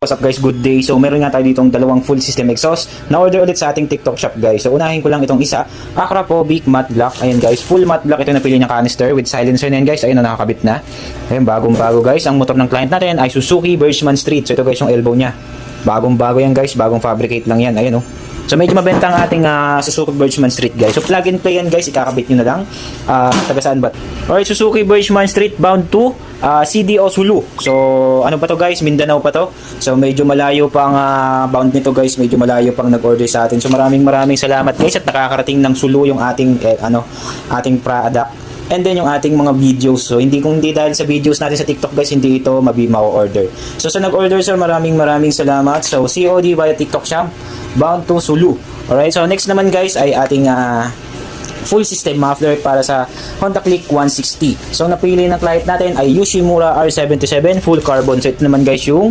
What's up guys, good day. So meron nga tayo ditong dalawang full system exhaust na order ulit sa ating TikTok shop guys. So unahin ko lang itong isa, Acura Big Matte Black. Ayan guys, full matte black ito na pili niya canister with silencer na yan guys. Ayun na, nakakabit na. Ayan, bagong bago guys. Ang motor ng client natin ay Suzuki Birchman Street. So ito guys yung elbow niya. Bagong bago yan guys, bagong fabricate lang yan. Ayan oh. So medyo mabenta ang ating Suzuki Birchman Street guys. So plug and play yan guys, ikakabit nyo na lang. Taga saan ba? Alright, Suzuki Birchman Street bound to CDO Sulu. So ano pa to guys, Mindanao pa to. So medyo malayo pang bound nito guys, medyo malayo pang nag-order sa atin. So maraming salamat guys at nakakarating ng Sulu yung ating ating product. And then yung ating mga videos. So hindi dahil sa videos natin sa TikTok guys, hindi ito ma-order. So sa nag-order sir, maraming salamat. So COD via TikTok shop bound to Sulu. Alright, so next naman guys ay ating full system muffler para sa Honda Click 160. So napili ng client natin ay Yoshimura R77 full carbon. So ito naman guys yung